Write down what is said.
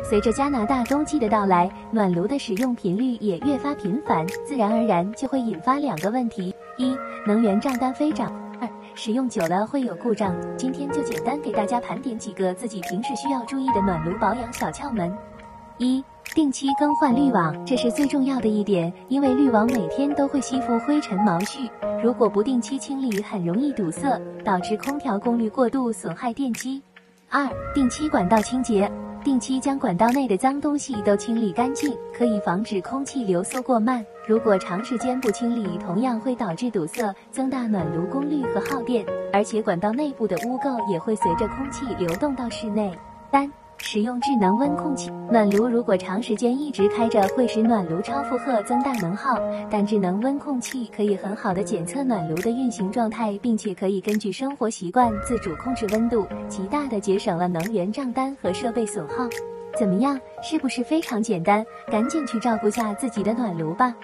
随着加拿大冬季的到来，暖炉的使用频率也越发频繁，自然而然就会引发2个问题：一、能源账单飞涨；二、使用久了会有故障。今天就简单给大家盘点几个自己平时需要注意的暖炉保养小窍门。一、定期更换滤网，这是最重要的一点，因为滤网每天都会吸附灰尘毛絮，如果不定期清理，很容易堵塞，导致空调功率过度，损害电机。二、定期管道清洁，定期将管道内的脏东西都清理干净，可以防止空气流速过慢。如果长时间不清理，同样会导致堵塞，增大暖炉功率和耗电，而且管道内部的污垢也会随着空气流动到室内。三、使用智能温控器，暖炉如果长时间一直开着，会使暖炉超负荷，增大能耗。但智能温控器可以很好的检测暖炉的运行状态，并且可以根据生活习惯自主控制温度，极大的节省了能源账单和设备损耗。怎么样，是不是非常简单？赶紧去照顾下自己的暖炉吧。